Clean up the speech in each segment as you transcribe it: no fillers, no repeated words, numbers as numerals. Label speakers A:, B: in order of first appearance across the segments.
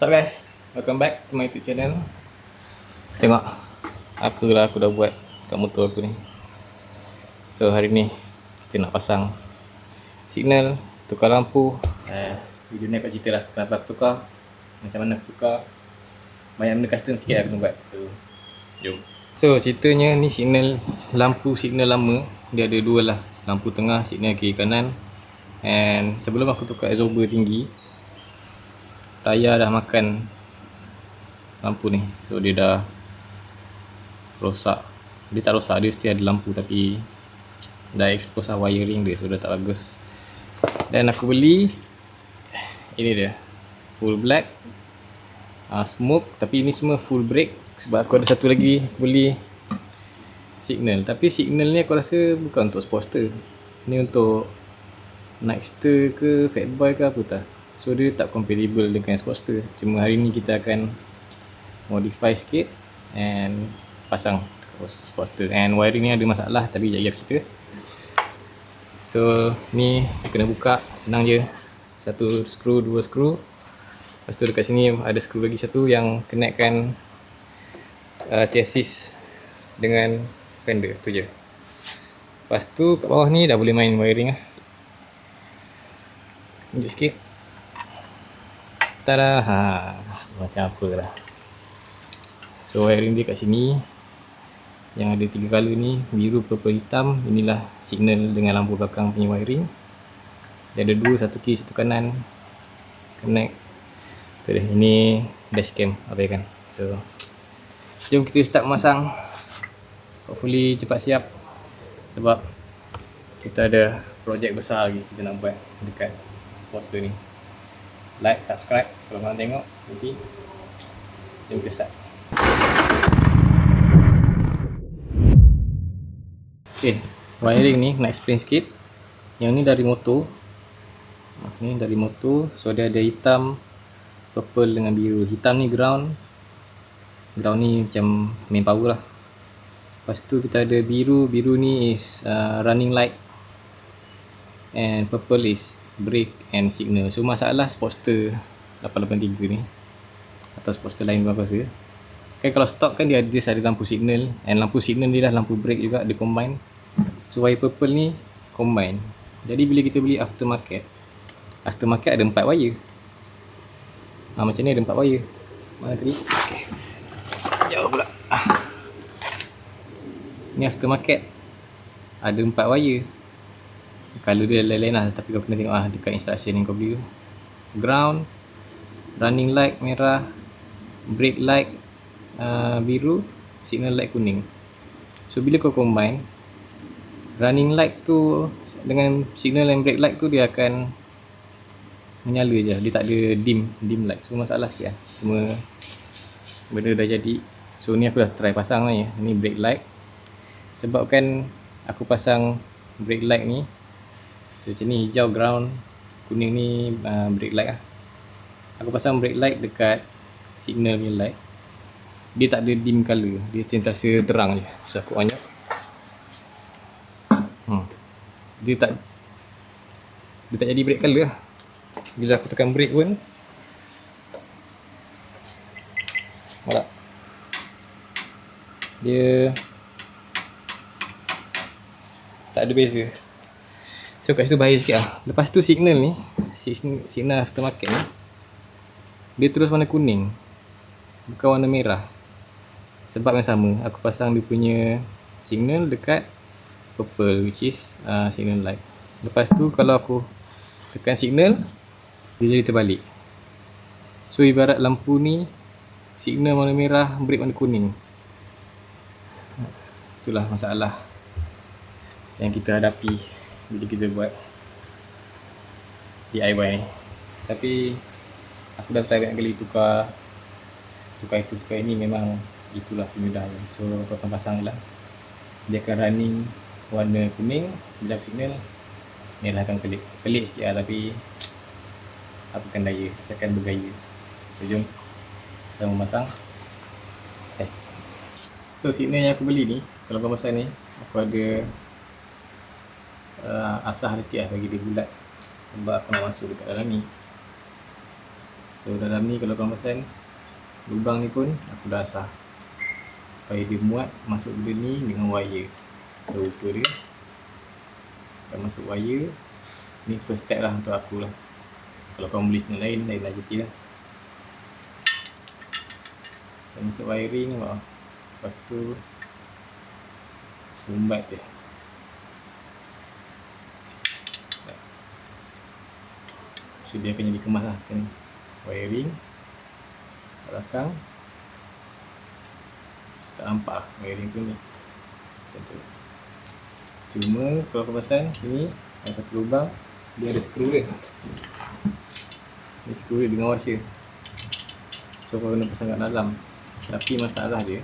A: So guys, welcome back to my YouTube channel. Tengok apalah aku dah buat kat motor aku ni. So hari ni kita nak pasang signal, tukar lampu. Video ni aku cerita lah kenapa aku tukar, macam mana aku tukar. Banyak benda custom sikit aku nak buat. So jom. So ceritanya ni signal lampu, signal lama. Dia ada dua lah, lampu tengah, signal kiri kanan. And sebelum aku tukar absorber tinggi, tayar dah makan lampu ni. So dia dah rosak. Dia tak rosak, dia still ada lampu tapi dah expose lah wiring dia. So dah tak bagus. Dan aku beli, ini dia, full black, smoke. Tapi ini semua full break. Sebab aku ada satu lagi, aku beli signal. Tapi signal ni aku rasa bukan untuk Sportster. Ni untuk Nightster ke Fatboy ke apa tak. So dia tak compatible dengan Sportster. Cuma hari ni kita akan modify sikit and pasang Sportster. And wiring ni ada masalah tapi sekejap aku cerita. So ni kena buka, senang je. Satu skru, dua skru. Lepas tu dekat sini ada skru lagi satu yang connectkan chassis dengan fender, tu je. Lepas tu kat bawah ni dah boleh main wiring lah. Tunjuk sikit. Tada, macam apa lah. So wiring dia kat sini yang ada 3 color ni, biru, purple, hitam. Inilah signal dengan lampu belakang punya wiring. Dia ada dua, satu kiri, satu kanan, connect. Tu dia, ini dashcam abaikan. So jom kita start memasang. Hopefully cepat siap sebab kita ada projek besar lagi kita nak buat dekat Sportster ni. Like, subscribe kalau korang tengok nanti. Jom kita start. Okay, wiring ni nak explain sikit. Yang ni dari motor. Ni dari motor. So dia ada hitam, purple dengan biru. Hitam ni ground. Ground ni macam main power lah. Lepas tu kita ada biru. Biru ni is running light. And purple is brake and signal. So masalah Sportster 883 ni atau Sportster lain apa rasa kan, kalau stock kan dia ada lampu signal, and lampu signal dia dah lampu brake juga, dia combine. So wire purple ni combine. Jadi bila kita beli aftermarket ada 4 wire. Macam ni ada 4 wire. Mana tadi? Okay. Jauh pula. Ni aftermarket ada 4 wire. Color dia lain-lain lah, tapi kau kena tengok dekat instruction yang kau beli. Ground, running light merah, brake light biru, signal light kuning. So bila kau combine, running light tu dengan signal and brake light tu dia akan menyala je, dia tak ada dim light. So masalah sikit lah, cuma benda dah jadi. So ni aku dah try pasang ni. Ni brake light. Sebab kan aku pasang brake light ni, so macam ni, hijau ground, kuning ni brake light lah. Aku pasang brake light dekat signal punya light. Dia tak ada dim color, dia sentiasa terang je. So aku on je. Dia tak jadi brake color lah. Bila aku tekan brake pun nampak, dia tak ada beza. So kat situ bahaya sikit lah. Lepas tu signal ni, signal aftermarket ni, dia terus warna kuning, bukan warna merah. Sebab yang sama, aku pasang dia punya signal dekat purple, which is signal light. Lepas tu kalau aku tekan signal, dia jadi terbalik. So ibarat lampu ni, signal warna merah, brake warna kuning. Itulah masalah yang kita hadapi bila kita buat DIY ni. Tapi aku dah try banyak kali tukar ini, memang itulah kemudahan. So kau akan pasang lah, dia akan running warna kuning. Bila signal merah akan pelik sikit lah, tapi apakan daya, asalkan bergaya. So jom kita memasang. So signal yang aku beli ni, kalau kau pasang ni, aku ada asah dia sikit lah, bagi dia bulat. Sebab aku nak masuk dekat dalam ni. So dalam ni kalau korang perasan, lubang ni pun aku dah asah supaya dia muat masuk benda ni dengan wire. So rupa dia akan masuk wire. Ni first step lah untuk aku lah. Kalau korang beli senang lain lah JT lah. So masuk wiring nampak. Lepas tu sumbat dia. So dia akan jadi kemas lah macam ni. Wiring belakang. So tak nampak lah wiring tu ni. Macam tu. Cuma kalau kau perasan sini ada satu lubang, dia ada skru dia. Ni skru dia dengan washer. So kau kena pasang kat dalam. Tapi masalah dia,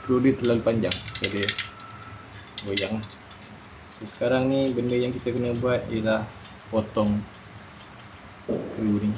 A: skru dia terlalu panjang, so dia goyang. So sekarang ni benda yang kita kena buat ialah potong skru ni.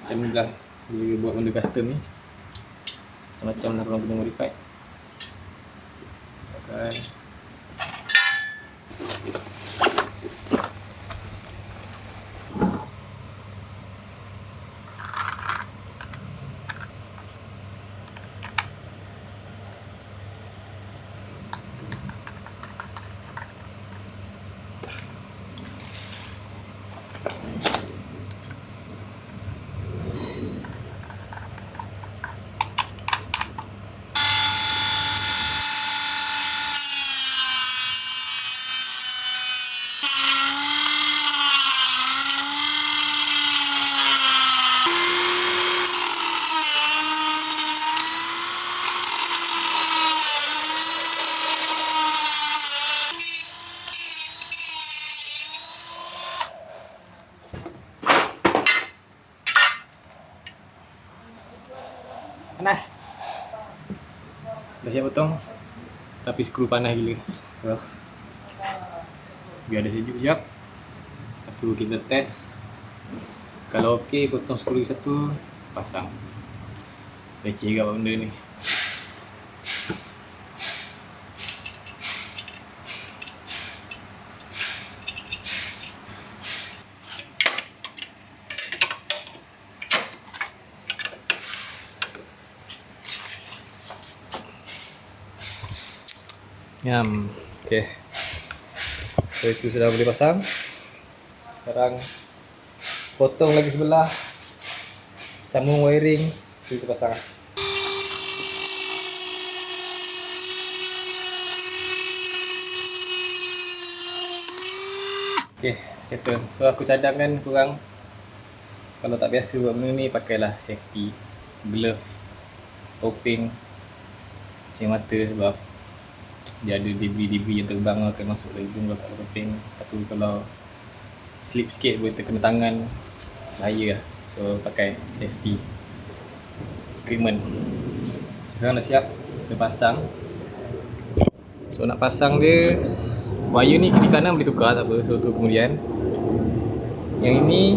A: Macam ni lah dia buat benda custom ni. Macam-macam lah korang kena modify. Kan panas. Dah siap potong. Tapi skru panas gila. So biar dia sejuk sekejap. Lepas tu kita test. Kalau okey, potong skru satu, pasang. Leceh ke apa benda ni. Okay. So itu sudah boleh pasang. Sekarang potong lagi sebelah, sambung wiring, so kita pasang. Okay, settle. So aku cadangkan korang kalau tak biasa buat benda ni, pakailah safety glove, topeng, cing mata, sebab dia ada debris yang terbang akan masuk dalam hidung kalau tak ada topeng. Lepas tu kalau slip sikit boleh terkena tangan, bahaya lah. So pakai safety equipment. Sekarang dah siap, kita pasang. So nak pasang dia, wire ni kiri kanan boleh tukar, tak apa. So tu kemudian yang ini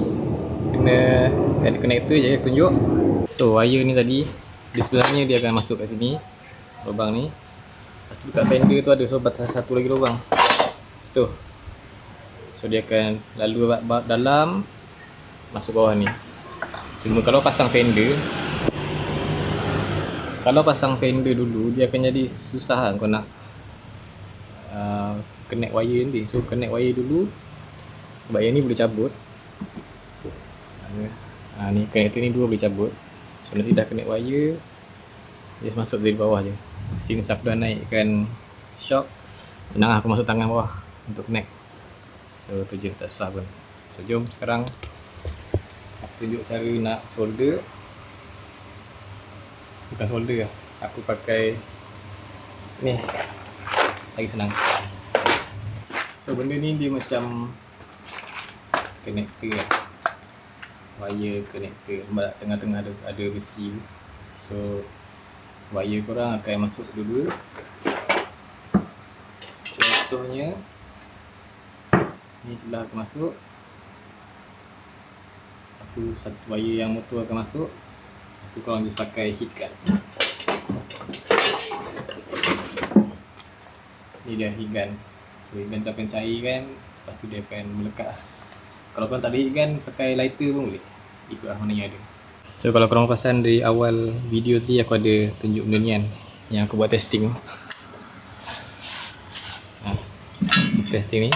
A: kena ada connector je, tunjuk. So wire ni tadi di sebelahnya dia akan masuk kat sini, lubang ni. Lepas tu dekat fender tu ada, so batas satu lagi lubang situ. So dia akan lalu dalam, masuk bawah ni. Cuma kalau pasang fender dulu, dia akan jadi susah lah kau nak connect wire nanti. So connect wire dulu, sebab yang ni boleh cabut. Ni connector ni dua boleh cabut. So nanti dah connect wire, just masuk dari bawah je. Since aku dah naikkan shock, senang lah aku masuk tangan bawah untuk connect. So tu je, tak susah pun. So jom sekarang aku tunjuk cara nak solder. Bukan solder lah, aku pakai ni, lagi senang. So benda ni dia macam connector lah, wire connector. Sebab tengah-tengah ada besi. So wire korang akan masuk dulu. Contohnya ni sebelah akan masuk. Lepas tu satu wire yang motor akan masuk. Lepas tu korang just pakai heat gun. Ni dia heat gun. So heat gun tu akan cairkan, lepas tu dia akan melekat lah. Kalau korang tak ada heat gun, pakai lighter pun boleh, ikut lah mana yang ada. So kalau korang perasan dari awal video tadi aku ada tunjuk benda ni kan, yang aku buat testing. Testing ni.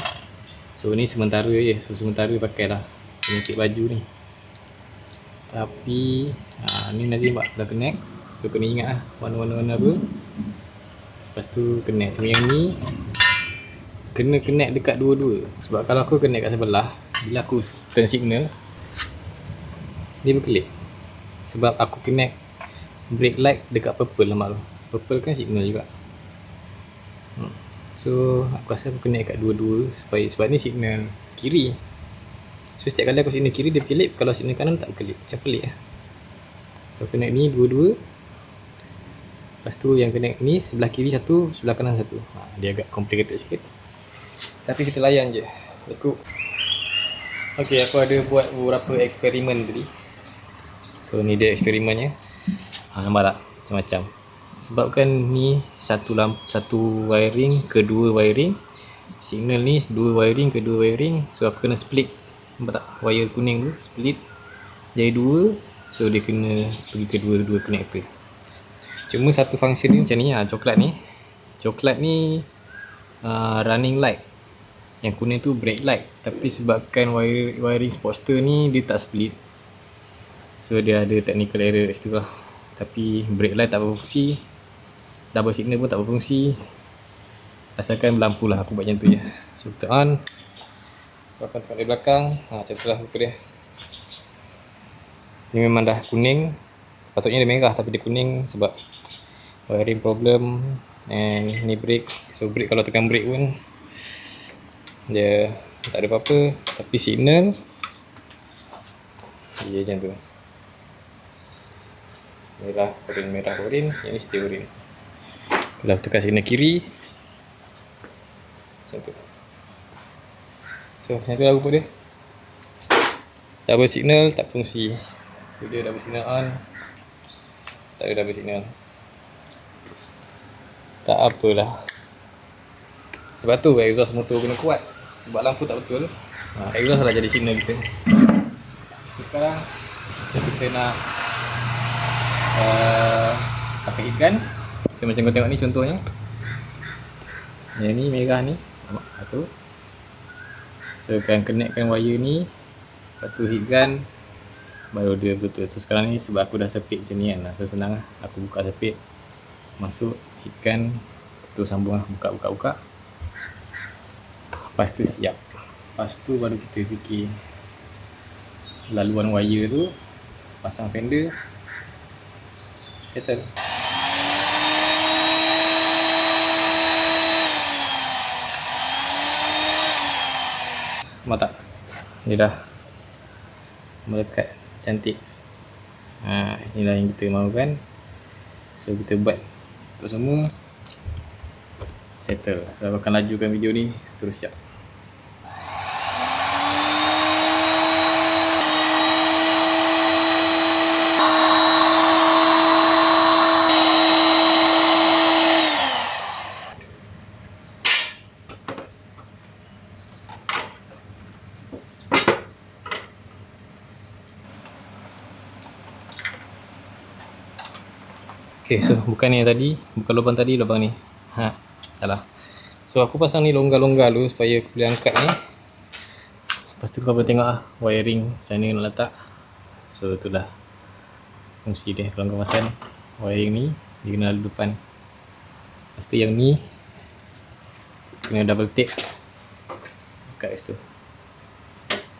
A: So ni sementara je, so sementara pakai lah penyakit baju ni. Tapi ni nanti dah connect, so kena ingat lah warna-warna apa. Lepas tu connect. So yang ni kena connect dekat dua-dua, sebab kalau aku connect kat sebelah, bila aku turn signal dia berkelip, sebab aku connect brake light dekat purple lah tu. Purple kan signal juga. So aku rasa aku connect kat dua-dua sebab ni signal kiri. So setiap kali aku signal kiri dia berkelip, kalau signal kanan tak berkelip. Macam pelik lah. So connect ni dua-dua. Lepas tu yang connect ni sebelah kiri satu, sebelah kanan satu. Dia agak complicated sikit, tapi kita layan je. Let's go. Ok, aku ada buat beberapa eksperimen tadi. So ni dia eksperimennya. Nampak tak? Macam-macam. Sebabkan ni satu wiring ke dua wiring. Signal ni dua wiring ke dua wiring. So aku kena split. Nampak tak? Wire kuning tu split jadi dua. So dia kena pergi ke dua-dua connector. Cuma satu function ni macam ni lah. Coklat ni running light. Yang kuning tu brake light. Tapi sebabkan wiring Sportster ni dia tak split, so dia ada technical error kat situ lah. Tapi brake light tak berfungsi, double signal pun tak berfungsi, asalkan berlampu lah. Aku buat macam tu je. So kita on, aku akan tengok dari belakang. Macam tu lah muka dia. Ni memang dah kuning, patutnya dia merah tapi dia kuning sebab wiring problem. And ni brake, so brake kalau tekan brake pun dia tak ada apa-apa, tapi signal dia macam tu, merah oren, yang ni still oren. Kalau tekan signal kiri macam tu. So macam tu lah rupa dia. Double signal tak fungsi. Tu dia double signal on, tak ada double signal. Tak apalah. Sebab tu exhaust motor kena kuat, sebab lampu tak betul. Exhaust lah jadi signal kita. So sekarang kita nak pakai heat gun. So macam kau tengok ni contohnya. Yang ni merah ni, nampak tu. So akan connectkan wire ni, lepas tu heat gun, baru dia betul. So sekarang ni sebab aku dah sepit macam ni kan, so senang lah. Aku buka sepit, masuk heat gun, tu sambung lah, buka. Lepas tu siap. Lepas tu baru kita fikir laluan wire tu, pasang fender, settle. Nampak tak? Dia dah melekat cantik. Inilah yang kita mahukan. So kita buat untuk semua, settle. So aku akan lajukan video ni terus siap. Okay, so bukan ni yang tadi, bukan lubang tadi, lubang ni. Salah. So aku pasang ni longgar-longgar dulu supaya aku boleh angkat ni. Lepas tu kau boleh tengok lah wiring macam ni nak letak. So itulah fungsi dia. Kalau kau pasang wiring ni, dia kena lalu depan. Lepas tu yang ni kena double tape kat situ.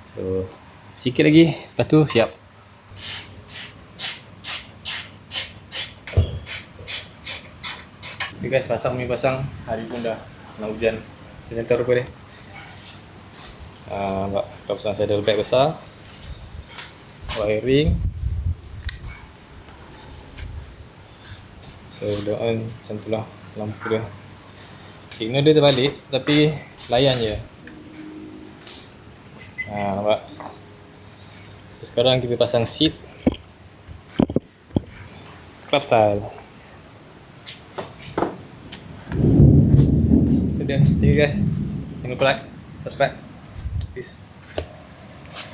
A: So sikit lagi, lepas tu siap. Okay guys, pasang. Hari pun dah nak hujan. Saya taruh rupa dia. Nampak, dah pasang saddle bag besar, wiring. So dah on, macam tu lah lampu dia. Signal dia terbalik, tapi layan je. Nampak. So sekarang kita pasang seat club style. See you guys. Jangan lupa like, subscribe. Peace.